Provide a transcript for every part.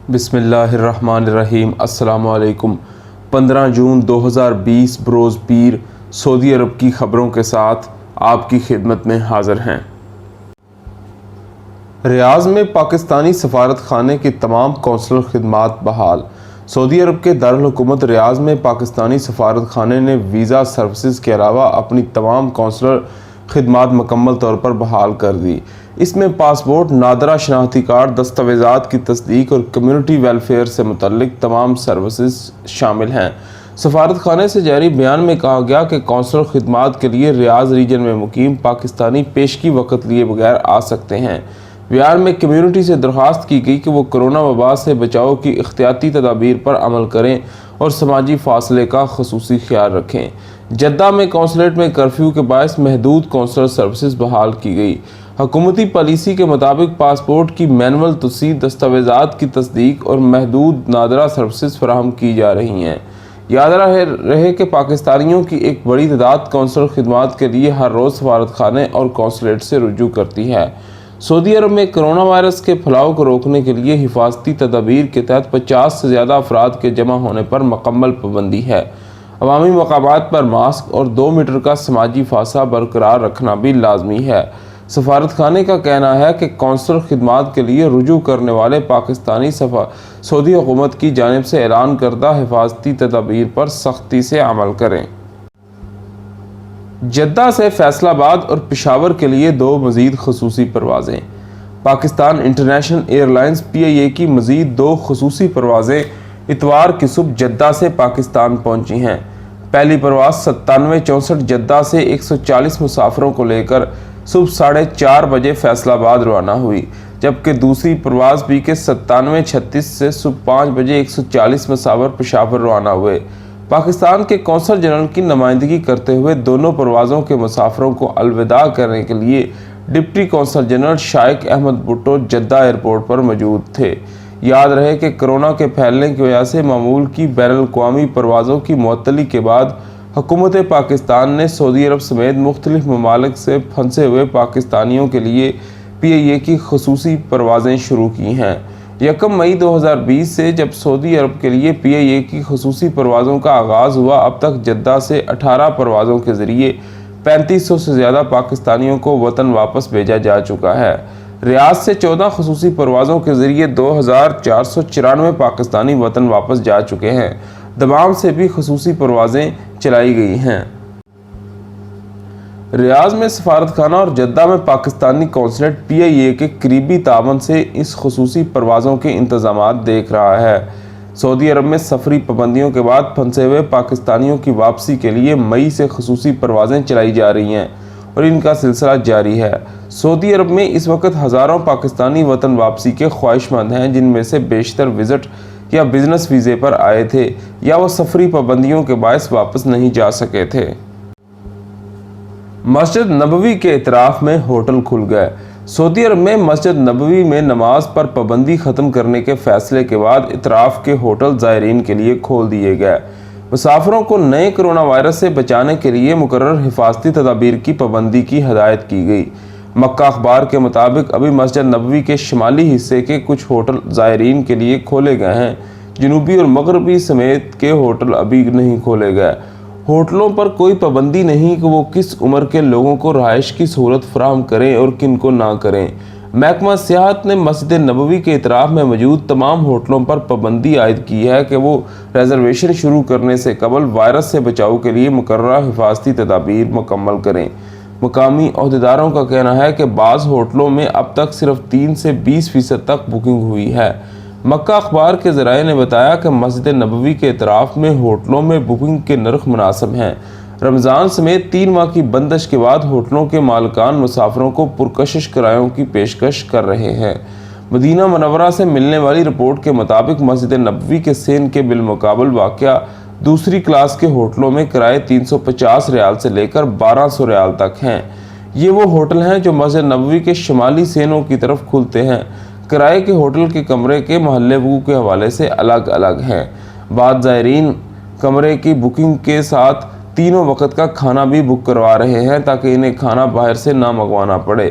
بسم اللہ الرحمن الرحیم۔ السلام علیکم۔ 15 جون 2020 بروز پیر سعودی عرب کی خبروں کے ساتھ آپ کی خدمت میں حاضر ہیں۔ ریاض میں پاکستانی سفارت خانے کی تمام قونصلر خدمات بحال۔ سعودی عرب کے دارالحکومت ریاض میں پاکستانی سفارت خانے نے ویزا سروسز کے علاوہ اپنی تمام قونصلر خدمات مکمل طور پر بحال کر دی۔ اس میں پاسپورٹ، نادرہ شناختی کارڈ، دستاویزات کی تصدیق اور کمیونٹی ویلفیئر سے متعلق تمام سروسز شامل ہیں۔ سفارت خانے سے جاری بیان میں کہا گیا کہ قونصلر خدمات کے لیے ریاض ریجن میں مقیم پاکستانی پیشگی وقت لیے بغیر آ سکتے ہیں۔ بیان میں کمیونٹی سے درخواست کی گئی کہ وہ کرونا وبا سے بچاؤ کی احتیاطی تدابیر پر عمل کریں اور سماجی فاصلے کا خصوصی خیال رکھیں۔ جدہ میں قونصلیٹ میں کرفیو کے باعث محدود قونصلر سروسز بحال کی گئی۔ حکومتی پالیسی کے مطابق پاسپورٹ کی مینول توثیق، دستاویزات کی تصدیق اور محدود نادرہ سروسز فراہم کی جا رہی ہیں۔ یاد رہے کہ پاکستانیوں کی ایک بڑی تعداد قونصلر خدمات کے لیے ہر روز سفارت خانے اور قونصلیٹ سے رجوع کرتی ہے۔ سعودی عرب میں کرونا وائرس کے پھیلاؤ کو روکنے کے لیے حفاظتی تدابیر کے تحت 50 سے زیادہ افراد کے جمع ہونے پر مکمل پابندی ہے۔ عوامی مقامات پر ماسک اور 2 میٹر کا سماجی فاصلہ برقرار رکھنا بھی لازمی ہے۔ سفارت خانے کا کہنا ہے کہ قونصلر خدمات کے لیے رجوع کرنے والے پاکستانی سعودی حکومت کی جانب سے اعلان کردہ حفاظتی تدابیر پر سختی سے عمل کریں۔ جدہ سے فیصل آباد اور پشاور کے لیے 2 مزید خصوصی پروازیں۔ Pakistan international air lines PIA کی مزید 2 خصوصی پروازیں اتوار کی صبح جدہ سے پاکستان پہنچی ہیں۔ پہلی پرواز 9764 جدہ سے 140 مسافروں کو لے کر صبح 4:30 بجے فیصل آباد روانہ ہوئی، جبکہ دوسری پرواز PK 9736 سے صبح 5 بجے 140 مسافر پشاور روانہ ہوئے۔ پاکستان کے قونصل جنرل کی نمائندگی کرتے ہوئے دونوں پروازوں کے مسافروں کو الوداع کرنے کے لیے ڈپٹی قونصل general Shaiq Ahmed Bhutto Jeddah airport پر موجود تھے۔ یاد رہے کہ کرونا کے پھیلنے کی وجہ سے معمول کی بین الاقوامی پروازوں کی معطلی کے بعد حکومت پاکستان نے سعودی عرب سمیت مختلف ممالک سے پھنسے ہوئے پاکستانیوں کے لیے PIA کی خصوصی پروازیں شروع کی ہیں۔ 1 مئی 2020 سے جب سعودی عرب کے لیے PIA کی خصوصی پروازوں کا آغاز ہوا، اب تک جدہ سے 18 پروازوں کے ذریعے 3500 سے زیادہ پاکستانیوں کو وطن واپس بھیجا جا چکا ہے۔ ریاض سے 14 خصوصی پروازوں کے ذریعے 2494 پاکستانی وطن واپس جا چکے ہیں۔ دمام سے بھی خصوصی پروازیں چلائی گئی ہیں۔ ریاض میں سفارت خانہ اور جدہ میں پاکستانی قونصلیٹ PIA کے قریبی تعاون سے اس خصوصی پروازوں کے انتظامات دیکھ رہا ہے۔ سعودی عرب میں سفری پابندیوں کے بعد پھنسے ہوئے پاکستانیوں کی واپسی کے لیے مئی سے خصوصی پروازیں چلائی جا رہی ہیں اور ان کا سلسلہ جاری ہے۔ سعودی عرب میں اس وقت ہزاروں پاکستانی وطن واپسی کے خواہش مند ہیں، جن میں سے بیشتر وزٹ یا بزنس ویزے پر آئے تھے یا وہ سفری پابندیوں کے باعث واپس نہیں جا سکے تھے۔ مسجد نبوی کے اطراف میں ہوٹل کھل گئے۔ سعودی عرب میں مسجد نبوی میں نماز پر پابندی ختم کرنے کے فیصلے کے بعد اطراف کے ہوٹل زائرین کے لیے کھول دیے گئے۔ مسافروں کو نئے کرونا وائرس سے بچانے کے لیے مقرر حفاظتی تدابیر کی پابندی کی ہدایت کی گئی۔ مکہ اخبار کے مطابق ابھی مسجد نبوی کے شمالی حصے کے کچھ ہوٹل زائرین کے لیے کھولے گئے ہیں، جنوبی اور مغربی سمیت کے ہوٹل ابھی نہیں کھولے گئے۔ ہوٹلوں پر کوئی پابندی نہیں کہ وہ کس عمر کے لوگوں کو رہائش کی سہولت فراہم کریں اور کن کو نہ کریں۔ محکمہ سیاحت نے مسجد نبوی کے اطراف میں موجود تمام ہوٹلوں پر پابندی عائد کی ہے کہ وہ ریزرویشن شروع کرنے سے قبل وائرس سے بچاؤ کے لیے مقررہ حفاظتی تدابیر مکمل کریں۔ مقامی عہدیداروں کا کہنا ہے کہ بعض ہوٹلوں میں اب تک صرف 3 سے 20% تک بکنگ ہوئی ہے۔ مکہ اخبار کے ذرائع نے بتایا کہ مسجد نبوی کے اطراف میں ہوٹلوں میں بکنگ کے نرخ مناسب ہیں۔ رمضان سمیت 3 ماہ کی بندش کے بعد ہوٹلوں کے مالکان مسافروں کو پرکشش کرایوں کی پیشکش کر رہے ہیں۔ مدینہ منورہ سے ملنے والی رپورٹ کے مطابق مسجد نبوی کے سین کے بالمقابل واقع دوسری کلاس کے ہوٹلوں میں کرائے 350 ریال سے لے کر 1200 ریال تک ہیں۔ یہ وہ ہوٹل ہیں جو مسجد نبوی کے شمالی سینوں کی طرف کھلتے ہیں۔ کرائے کے ہوٹل کے کمرے کے محلے وقوع کے حوالے سے الگ الگ ہیں۔ بعض زائرین کمرے کی بکنگ کے ساتھ تینوں وقت کا کھانا بھی بک کروا رہے ہیں تاکہ انہیں کھانا باہر سے نہ منگوانا پڑے۔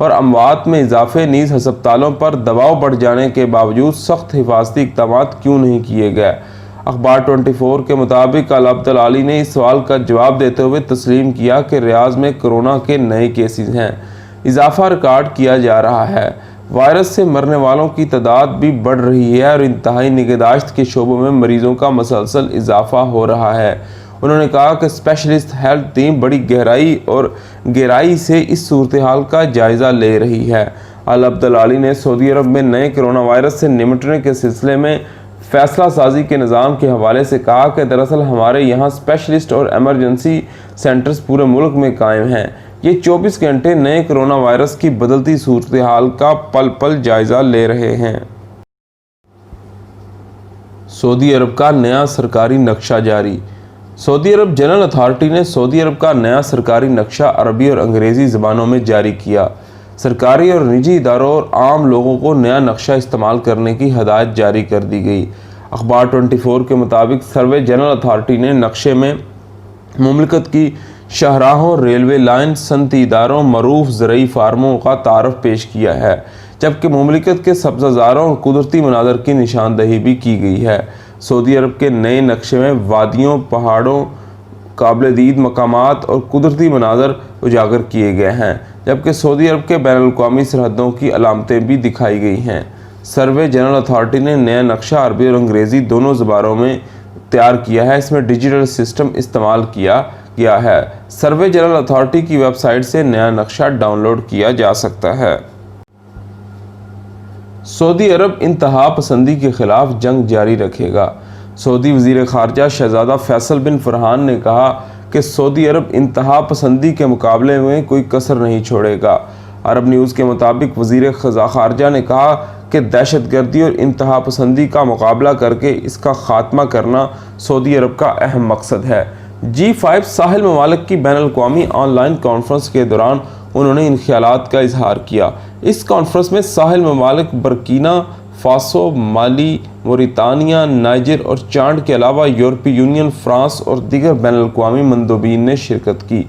اور اموات میں اضافے نیز ہسپتالوں پر دباؤ بڑھ جانے کے باوجود سخت حفاظتی اقدامات کیوں نہیں کیے گئے؟ اخبار 24 کے مطابق عبدالعالی نے اس سوال کا جواب دیتے ہوئے تسلیم کیا کہ ریاض میں کورونا کے نئے کیسز ہیں، اضافہ ریکارڈ کیا جا رہا ہے، وائرس سے مرنے والوں کی تعداد بھی بڑھ رہی ہے اور انتہائی نگہداشت کے شعبوں میں مریضوں کا مسلسل اضافہ ہو رہا ہے۔ انہوں نے کہا کہ اسپیشلسٹ ہیلتھ ٹیم بڑی گہرائی سے اس صورتحال کا جائزہ لے رہی ہے۔ عبدالعالی نے سعودی عرب میں نئے کرونا وائرس سے نمٹنے کے سلسلے میں فیصلہ سازی کے نظام کے حوالے سے کہا کہ دراصل ہمارے یہاں اسپیشلسٹ اور ایمرجنسی سینٹرز پورے ملک میں قائم ہیں۔ یہ 24 گھنٹے نئے کرونا وائرس کی بدلتی صورتحال کا پل پل جائزہ لے رہے ہیں۔ سعودی عرب کا نیا سرکاری نقشہ جاری۔ سعودی عرب جنرل اتھارٹی نے سعودی عرب کا نیا سرکاری نقشہ عربی اور انگریزی زبانوں میں جاری کیا۔ سرکاری اور نجی اداروں اور عام لوگوں کو نیا نقشہ استعمال کرنے کی ہدایت جاری کر دی گئی۔ اخبار 24 کے مطابق سروے جنرل اتھارٹی نے نقشے میں مملکت کی شاہراہوں، ریلوے لائن، صنعتی اداروں، معروف زرعی فارموں کا تعارف پیش کیا ہے، جبکہ مملکت کے سبزہ زاروں اور قدرتی مناظر کی نشاندہی بھی کی گئی ہے۔ سعودی عرب کے نئے نقشے میں وادیوں، پہاڑوں، قابل دید مقامات اور قدرتی مناظر اجاگر کیے گئے ہیں، جبکہ سعودی عرب کے بین الاقوامی سرحدوں کی علامتیں بھی دکھائی گئی ہیں۔ سروے جنرل اتھارٹی نے نیا نقشہ عربی اور انگریزی دونوں زبانوں میں تیار کیا ہے۔ اس میں ڈیجیٹل سسٹم استعمال کیا گیا ہے۔ سروے جنرل اتھارٹی کی ویب سائٹ سے نیا نقشہ ڈاؤن لوڈ کیا جا سکتا ہے۔ سعودی عرب انتہا پسندی کے خلاف جنگ جاری رکھے گا۔ سعودی وزیر خارجہ شہزادہ فیصل بن فرحان نے کہا کہ سعودی عرب انتہا پسندی کے مقابلے میں کوئی کسر نہیں چھوڑے گا۔ عرب نیوز کے مطابق وزیر خارجہ نے کہا کہ دہشت گردی اور انتہا پسندی کا مقابلہ کر کے اس کا خاتمہ کرنا سعودی عرب کا اہم مقصد ہے۔ G5 ساحل ممالک کی بین الاقوامی آن لائن کانفرنس کے دوران انہوں نے ان خیالات کا اظہار کیا۔ اس کانفرنس میں ساحل ممالک برکینا فاسو، مالی، موریتانیہ، نائجر اور چاڈ کے علاوہ یورپی یونین، فرانس اور دیگر بین الاقوامی مندوبین نے شرکت کی۔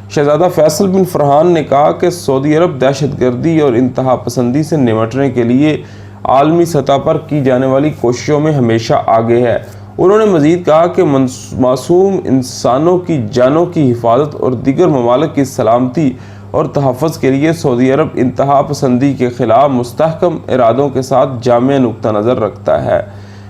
شہزادہ فیصل بن فرحان نے کہا کہ سعودی عرب دہشت گردی اور انتہا پسندی سے نمٹنے کے لیے عالمی سطح پر کی جانے والی کوششوں میں ہمیشہ آگے ہے۔ انہوں نے مزید کہا کہ معصوم انسانوں کی جانوں کی حفاظت اور دیگر ممالک کی سلامتی اور تحفظ کے لیے سعودی عرب انتہا پسندی کے خلاف مستحکم ارادوں کے ساتھ جامع نقطہ نظر رکھتا ہے۔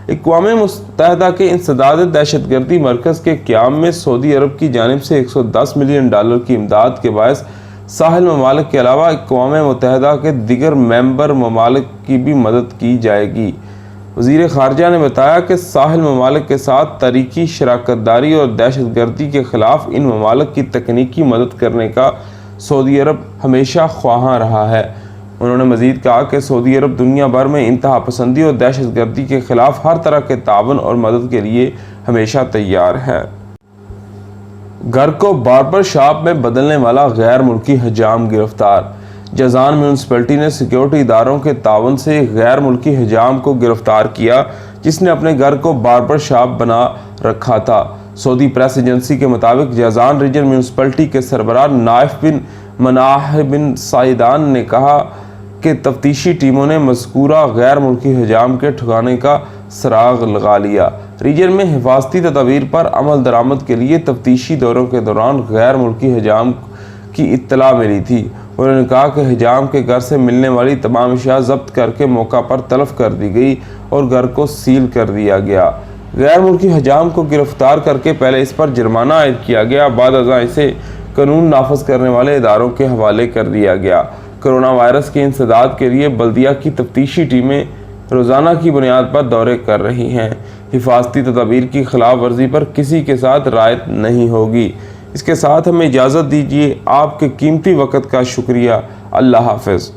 اقوام متحدہ کے انسداد دہشت گردی مرکز کے قیام میں سعودی عرب کی جانب سے $110 ملین کی امداد کے باعث ساحل ممالک کے علاوہ اقوام متحدہ کے دیگر ممبر ممالک کی بھی مدد کی جائے گی۔ وزیر خارجہ نے بتایا کہ ساحل ممالک کے ساتھ تاریخی شراکت داری اور دہشت گردی کے خلاف ان ممالک کی تکنیکی مدد کرنے کا سعودی عرب ہمیشہ خواہاں رہا ہے۔ انہوں نے مزید کہا کہ سعودی عرب دنیا بھر میں انتہا پسندی اور دہشت گردی کے خلاف ہر طرح کے تعاون اور مدد کے لیے ہمیشہ تیار ہے۔ گھر کو باربر شاپ میں بدلنے والا غیر ملکی حجام گرفتار۔ جازان میونسپلٹی نے سیکیورٹی اداروں کے تعاون سے ایک غیر ملکی حجام کو گرفتار کیا جس نے اپنے گھر کو باربر شاپ بنا رکھا تھا۔ سعودی پریس ایجنسی کے مطابق جازان ریجن میونسپلٹی کے سربراہ نائف بن مناہ بن سائیدان نے کہا کہ تفتیشی ٹیموں نے مذکورہ غیر ملکی حجام کے ٹھکانے کا سراغ لگا لیا۔ ریجن میں حفاظتی تدابیر پر عمل درآمد کے لیے تفتیشی دوروں کے دوران غیر ملکی حجام کی اطلاع ملی تھی۔ انہوں نے کہا کہ حجام کے گھر سے ملنے والی تمام اشیاء ضبط کر کے موقع پر تلف کر دی گئی اور گھر کو سیل کر دیا گیا۔ غیر ملکی حجام کو گرفتار کر کے پہلے اس پر جرمانہ عائد کیا گیا، بعد ازاں اسے قانون نافذ کرنے والے اداروں کے حوالے کر دیا گیا۔ کرونا وائرس کے انسداد کے لیے بلدیہ کی تفتیشی ٹیمیں روزانہ کی بنیاد پر دورے کر رہی ہیں۔ حفاظتی تدابیر کی خلاف ورزی پر کسی کے ساتھ رعایت نہیں ہوگی۔ اس کے ساتھ ہمیں اجازت دیجیے۔ آپ کے قیمتی وقت کا شکریہ۔ اللہ حافظ۔